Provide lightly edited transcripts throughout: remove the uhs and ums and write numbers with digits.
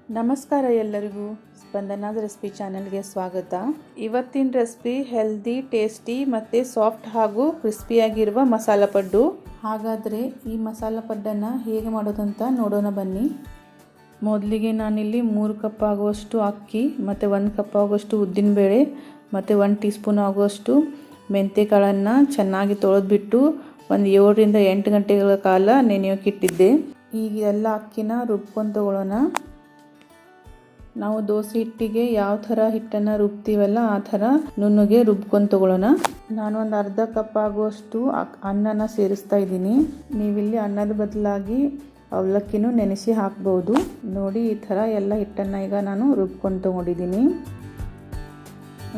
ನಮಸ್ಕಾರ ಎಲ್ಲರಿಗೂ ಸ್ಪಂದನಾದ ರೆಸಿಪಿ ಚಾನಲ್ಗೆ ಸ್ವಾಗತ. ಇವತ್ತಿನ ರೆಸಿಪಿ ಹೆಲ್ದಿ, ಟೇಸ್ಟಿ ಮತ್ತು ಸಾಫ್ಟ್ ಹಾಗೂ ಕ್ರಿಸ್ಪಿಯಾಗಿರುವ ಮಸಾಲ ಪಡ್ಡು. ಹಾಗಾದರೆ ಈ ಮಸಾಲ ಪಡ್ಡನ್ನು ಹೇಗೆ ಮಾಡೋದಂತ ನೋಡೋಣ ಬನ್ನಿ. ಮೊದಲಿಗೆ ನಾನಿಲ್ಲಿ 3 ಕಪ್ ಆಗುವಷ್ಟು ಅಕ್ಕಿ ಮತ್ತು 1 ಕಪ್ ಆಗುವಷ್ಟು ಉದ್ದಿನಬೇಳೆ ಮತ್ತು 1 ಟೀ ಸ್ಪೂನ್ ಆಗುವಷ್ಟು ಮೆಂತ್ಯಕಾಳನ್ನು ಚೆನ್ನಾಗಿ ತೊಳೆದ್ಬಿಟ್ಟು ಒಂದು 7 ರಿಂದ 8 ಗಂಟೆಗಳ ಕಾಲ ನೆನೆಯೋಕೆ ಇಟ್ಟಿದ್ದೆ. ಈಗ ಎಲ್ಲ ಅಕ್ಕಿನ ರುಬ್ಕೊಂಡು ತಗೊಳ್ಳೋಣ. ನಾವು ದೋಸೆ ಹಿಟ್ಟಿಗೆ ಯಾವ ಥರ ಹಿಟ್ಟನ್ನು ರುಬ್ತೀವಲ್ಲ ಆ ಥರ ನುಣ್ಣಗೆ ರುಬ್ಕೊಂಡು ತಗೊಳ್ಳೋಣ. ನಾನು ಒಂದು ಅರ್ಧ ಕಪ್ ಆಗುವಷ್ಟು ಅನ್ನನ ಸೇರಿಸ್ತಾ ಇದ್ದೀನಿ. ನೀವಿಲ್ಲಿ ಅನ್ನದ ಬದಲಾಗಿ ಅವಲಕ್ಕಿನೂ ನೆನೆಸಿ ಹಾಕ್ಬೋದು. ನೋಡಿ, ಈ ಥರ ಎಲ್ಲ ಹಿಟ್ಟನ್ನು ಈಗ ನಾನು ರುಬ್ಕೊಂಡು ತೊಗೊಂಡಿದ್ದೀನಿ.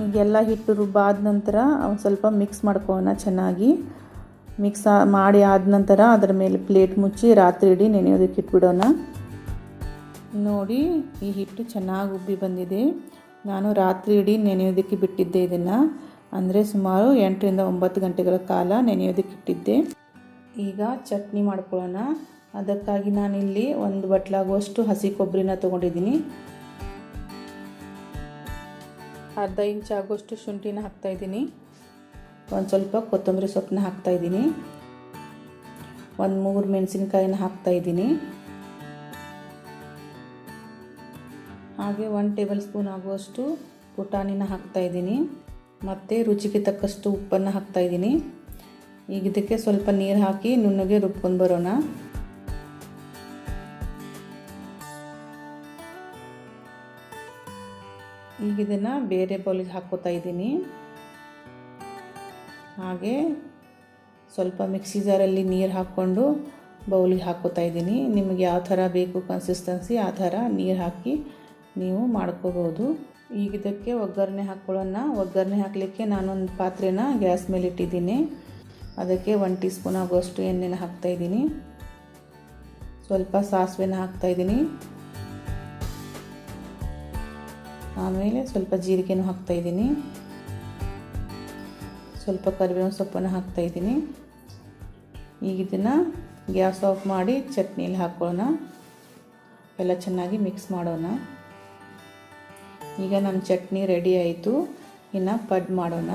ಈಗೆಲ್ಲ ಹಿಟ್ಟು ರುಬ್ಬಾದ ನಂತರ ಒಂದು ಸ್ವಲ್ಪ ಮಿಕ್ಸ್ ಮಾಡ್ಕೊಳ್ಳೋಣ. ಚೆನ್ನಾಗಿ ಮಿಕ್ಸ್ ಮಾಡಿ ಆದ ನಂತರ ಅದರ ಮೇಲೆ ಪ್ಲೇಟ್ ಮುಚ್ಚಿ ರಾತ್ರಿ ಇಡೀ ನೆನೆಯೋದಕ್ಕೆ ಇಟ್ಬಿಡೋಣ. ನೋಡಿ, ಈ ಹಿಟ್ಟು ಚೆನ್ನಾಗಿ ಉಬ್ಬಿ ಬಂದಿದೆ. ನಾನು ರಾತ್ರಿ ಇಡೀ ನೆನೆಯೋದಕ್ಕೆ ಬಿಟ್ಟಿದ್ದೆ ಇದನ್ನು, ಅಂದರೆ ಸುಮಾರು 8 ರಿಂದ 9 ಗಂಟೆಗಳ ಕಾಲ ನೆನೆಯೋದಕ್ಕೆ ಇಟ್ಟಿದ್ದೆ. ಈಗ ಚಟ್ನಿ ಮಾಡ್ಕೊಳ್ಳೋಣ. ಅದಕ್ಕಾಗಿ ನಾನಿಲ್ಲಿ 1 ಬಟ್ಲಾಗುವಷ್ಟು ಹಸಿ ಕೊಬ್ಬರಿನ ತೊಗೊಂಡಿದ್ದೀನಿ. ಅರ್ಧ ಇಂಚ್ ಆಗುವಷ್ಟು ಶುಂಠಿನ ಹಾಕ್ತಾಯಿದ್ದೀನಿ. ಒಂದು ಸ್ವಲ್ಪ ಕೊತ್ತಂಬರಿ ಸೊಪ್ಪನ್ನ ಹಾಕ್ತಾಯಿದ್ದೀನಿ. ಒಂದು 3 ಮೆಣಸಿನ್ಕಾಯಿನ ಹಾಕ್ತಾಯಿದ್ದೀನಿ. ಹಾಗೆ 1 ಟೇಬಲ್ ಸ್ಪೂನ್ ಆಗುವಷ್ಟು ಪುಟಾಣಿನ ಹಾಕ್ತಾಯಿದ್ದೀನಿ. ಮತ್ತು ರುಚಿಗೆ ತಕ್ಕಷ್ಟು ಉಪ್ಪನ್ನು ಹಾಕ್ತಾಯಿದ್ದೀನಿ. ಈಗ ಇದಕ್ಕೆ ಸ್ವಲ್ಪ ನೀರು ಹಾಕಿ ನುಣ್ಣಗೆ ರುಬ್ಕೊಂಡು ಬರೋಣ. ಈಗ ಇದನ್ನು ಬೇರೆ ಬೌಲಿಗೆ ಹಾಕ್ಕೋತಾ ಇದ್ದೀನಿ. ಹಾಗೆ ಸ್ವಲ್ಪ ಮಿಕ್ಸಿ ಜಾರಲ್ಲಿ ನೀರು ಹಾಕ್ಕೊಂಡು ಬೌಲಿಗೆ ಹಾಕ್ಕೋತಾ ಇದ್ದೀನಿ. ನಿಮಗೆ ಯಾವ ಥರ ಬೇಕು ಕನ್ಸಿಸ್ಟೆನ್ಸಿ ಆ ಥರ ನೀರು ಹಾಕಿ ನೀವು ಮಾಡ್ಕೋಬೋದು. ಈಗ ಇದಕ್ಕೆ ಒಗ್ಗರಣೆ ಹಾಕ್ಕೊಳ್ಳೋಣ. ಒಗ್ಗರಣೆ ಹಾಕಲಿಕ್ಕೆ ನಾನೊಂದು ಪಾತ್ರೆನ ಗ್ಯಾಸ್ ಮೇಲೆ ಇಟ್ಟಿದ್ದೀನಿ. ಅದಕ್ಕೆ 1 ಟೀ ಸ್ಪೂನ್ ಆಗುವಷ್ಟು ಎಣ್ಣೆನ ಹಾಕ್ತಾಯಿದ್ದೀನಿ. ಸ್ವಲ್ಪ ಸಾಸಿವೆನ ಹಾಕ್ತಾಯಿದ್ದೀನಿ. ಆಮೇಲೆ ಸ್ವಲ್ಪ ಜೀರಿಗೆನೂ ಹಾಕ್ತಾಯಿದ್ದೀನಿ. ಸ್ವಲ್ಪ ಕರಿಬೇವಿನ ಸೊಪ್ಪನ್ನು ಹಾಕ್ತಾಯಿದ್ದೀನಿ. ಈಗ ಇದನ್ನು ಗ್ಯಾಸ್ ಆಫ್ ಮಾಡಿ ಚಟ್ನಿಯಲ್ಲಿ ಹಾಕ್ಕೊಳ್ಳೋಣ. ಎಲ್ಲ ಚೆನ್ನಾಗಿ ಮಿಕ್ಸ್ ಮಾಡೋಣ. ಈಗ ನಮ್ಮ ಚಟ್ನಿ ರೆಡಿ ಆಯಿತು. ಇನ್ನು ಪಡ್ಡು ಮಾಡೋಣ.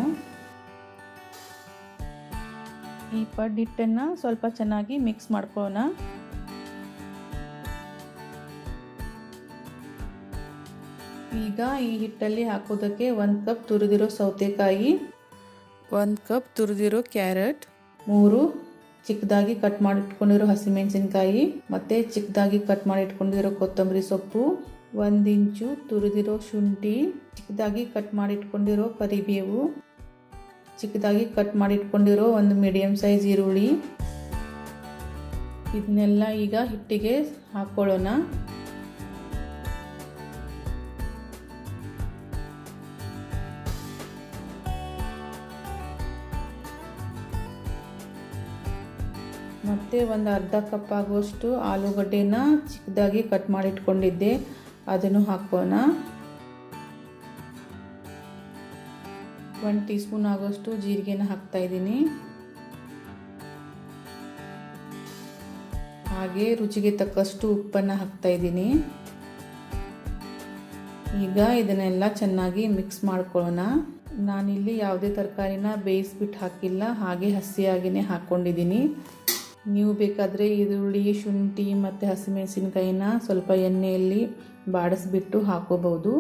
ಈ ಪಡ್ಡು ಹಿಟ್ಟನ್ನು ಸ್ವಲ್ಪ ಚೆನ್ನಾಗಿ ಮಿಕ್ಸ್ ಮಾಡ್ಕೊಳ್ಳೋಣ. ಈಗ ಈ ಹಿಟ್ಟಲ್ಲಿ ಹಾಕೋದಕ್ಕೆ 1 ಕಪ್ ತುರಿದಿರೋ ಸೌತೆಕಾಯಿ, 1 ಕಪ್ ತುರಿದಿರೋ ಕ್ಯಾರೆಟ್, 3 ಚಿಕ್ಕದಾಗಿ ಕಟ್ ಮಾಡಿಟ್ಕೊಂಡಿರೋ ಹಸಿಮೆಣಸಿನ್ಕಾಯಿ ಮತ್ತು ಚಿಕ್ಕದಾಗಿ ಕಟ್ ಮಾಡಿಟ್ಕೊಂಡಿರೋ ಕೊತ್ತಂಬರಿ ಸೊಪ್ಪು, 1 ಇಂಚು ತುರಿದಿರೋ ಶುಂಠಿ, ಚಿಕ್ಕದಾಗಿ ಕಟ್ ಮಾಡಿಟ್ಕೊಂಡಿರೋ ಕರಿಬೇವು, ಚಿಕ್ಕದಾಗಿ ಕಟ್ ಮಾಡಿಟ್ಕೊಂಡಿರೋ 1 ಮೀಡಿಯಮ್ ಸೈಜ್ ಈರುಳ್ಳಿ. ಇದನ್ನೆಲ್ಲ ಈಗ ಹಿಟ್ಟಿಗೆ ಹಾಕ್ಕೊಳ್ಳೋಣ. ಮತ್ತು ಒಂದು ಅರ್ಧ ಕಪ್ ಆಗುವಷ್ಟು ಆಲೂಗಡ್ಡೆನ ಚಿಕ್ಕದಾಗಿ ಕಟ್ ಮಾಡಿಟ್ಕೊಂಡಿದ್ದೆ, ಅದನ್ನು ಹಾಕೋಣ. 1 ಟೀ ಸ್ಪೂನ್ ಆಗುವಷ್ಟು ಜೀರಿಗೆನ ಹಾಕ್ತಾಯಿದ್ದೀನಿ. ಹಾಗೆ ರುಚಿಗೆ ತಕ್ಕಷ್ಟು ಉಪ್ಪನ್ನು ಹಾಕ್ತಾಯಿದ್ದೀನಿ. ಈಗ ಇದನ್ನೆಲ್ಲ ಚೆನ್ನಾಗಿ ಮಿಕ್ಸ್ ಮಾಡ್ಕೊಳ್ಳೋಣ. ನಾನಿಲ್ಲಿ ಯಾವುದೇ ತರಕಾರಿನ ಬೇಯಿಸ್ಬಿಟ್ಟು ಹಾಕಿಲ್ಲ, ಹಾಗೆ ಹಸಿಯಾಗಿಯೇ ಹಾಕ್ಕೊಂಡಿದ್ದೀನಿ. ನೀವು ಬೇಕಾದರೆ ಈರುಳ್ಳಿ, ಶುಂಠಿ ಮತ್ತು ಹಸಿಮೆಣಸಿನ್ಕಾಯಿನ ಸ್ವಲ್ಪ ಎಣ್ಣೆಯಲ್ಲಿ ಬಾಡಿಸ್ಬಿಟ್ಟು ಹಾಕೋಬಹುದು.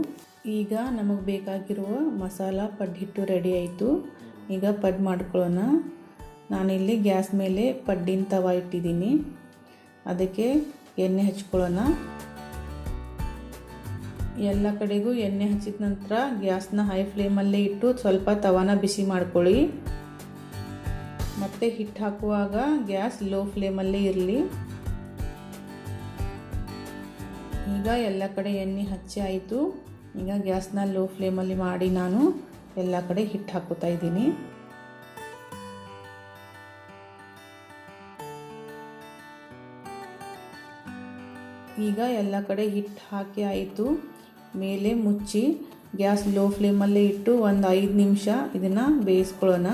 ಈಗ ನಮಗೆ ಬೇಕಾಗಿರುವ ಮಸಾಲ ಪಡ್ಡು ಹಿಟ್ಟು ರೆಡಿ ಆಯಿತು. ಈಗ ಪಡ್ಡು ಮಾಡ್ಕೊಳ್ಳೋಣ. ನಾನಿಲ್ಲಿ ಗ್ಯಾಸ್ ಮೇಲೆ ಪಡ್ಡಿನ ತವ ಇಟ್ಟಿದ್ದೀನಿ. ಅದಕ್ಕೆ ಎಣ್ಣೆ ಹಚ್ಕೊಳ್ಳೋಣ. ಎಲ್ಲ ಕಡೆಗೂ ಎಣ್ಣೆ ಹಚ್ಚಿದ ನಂತರ ಗ್ಯಾಸ್ನ ಹೈ ಫ್ಲೇಮಲ್ಲೇ ಇಟ್ಟು ಸ್ವಲ್ಪ ತವಾನ ಬಿಸಿ ಮಾಡ್ಕೊಳ್ಳಿ. ಮತ್ತು ಹಿಟ್ಟು ಹಾಕುವಾಗ ಗ್ಯಾಸ್ ಲೋ ಫ್ಲೇಮಲ್ಲೇ ಇರಲಿ. ಈಗ ಎಲ್ಲ ಕಡೆ ಎಣ್ಣೆ ಹಚ್ಚಿ ಆಯಿತು. ಈಗ ಗ್ಯಾಸ್ನ ಲೋ ಫ್ಲೇಮಲ್ಲಿ ಮಾಡಿ ನಾನು ಎಲ್ಲ ಕಡೆ ಹಿಟ್ಟು ಹಾಕೋತಾ ಇದ್ದೀನಿ. ಈಗ ಎಲ್ಲ ಕಡೆ ಹಿಟ್ಟು ಹಾಕಿ ಆಯಿತು. ಮೇಲೆ ಮುಚ್ಚಿ ಗ್ಯಾಸ್ ಲೋ ಫ್ಲೇಮಲ್ಲೇ ಇಟ್ಟು ಒಂದು 5 ನಿಮಿಷ ಇದನ್ನು ಬೇಯಿಸ್ಕೊಳ್ಳೋಣ.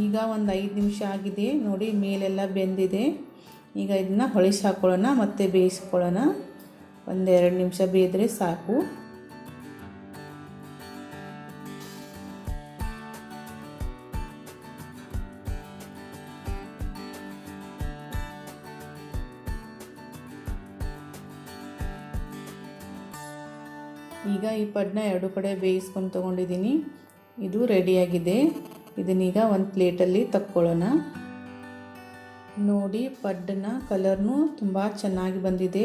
ಈಗ ಒಂದು 5 ನಿಮಿಷ ಆಗಿದೆ ನೋಡಿ, ಮೇಲೆಲ್ಲ ಬೆಂದಿದೆ. ಈಗ ಇದನ್ನ ಹೊಳಿಸಿ ಹಾಕ್ಕೊಳ್ಳೋಣ ಮತ್ತು ಬೇಯಿಸ್ಕೊಳ್ಳೋಣ. 1-2 ನಿಮಿಷ ಬೇಯಿದ್ರೆ ಸಾಕು. ಈಗ ಈ ಪಡ್ಡನ್ನ 2 ಕಡೆ ಬೇಯಿಸ್ಕೊಂಡು ತೊಗೊಂಡಿದ್ದೀನಿ. ಇದು ರೆಡಿಯಾಗಿದೆ. ಇದನ್ನೀಗ ಒಂದು ಪ್ಲೇಟಲ್ಲಿ ತಕ್ಕೊಳ್ಳೋಣ. ನೋಡಿ, ಪಡ್ಡನ ಕಲರ್ನು ತುಂಬ ಚೆನ್ನಾಗಿ ಬಂದಿದೆ.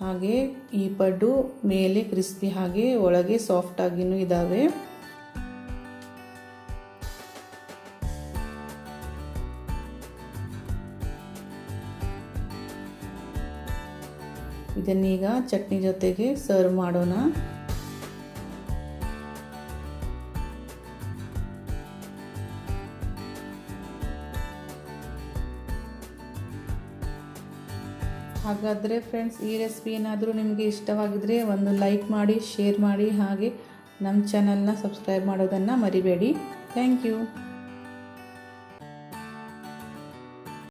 ಹಾಗೆ ಈ ಪಡ್ಡು ಮೇಲೆ ಕ್ರಿಸ್ಪಿ ಹಾಗೆ ಒಳಗೆ ಸಾಫ್ಟ್ ಆಗಿನೂ ಇದ್ದಾವೆ. ಇದನ್ನೀಗ ಚಟ್ನಿ ಜೊತೆಗೆ ಸರ್ವ್ ಮಾಡೋಣ. ಹಾಗಾದರೆ ಫ್ರೆಂಡ್ಸ್, ಈ ರೆಸಿಪಿ ಏನಾದರೂ ನಿಮಗೆ ಇಷ್ಟವಾಗಿದ್ದರೆ ಒಂದು ಲೈಕ್ ಮಾಡಿ, ಶೇರ್ ಮಾಡಿ, ಹಾಗೆ ನಮ್ಮ ಚಾನಲ್ನ ಸಬ್ಸ್ಕ್ರೈಬ್ ಮಾಡೋದನ್ನು ಮರಿಬೇಡಿ. Thank you.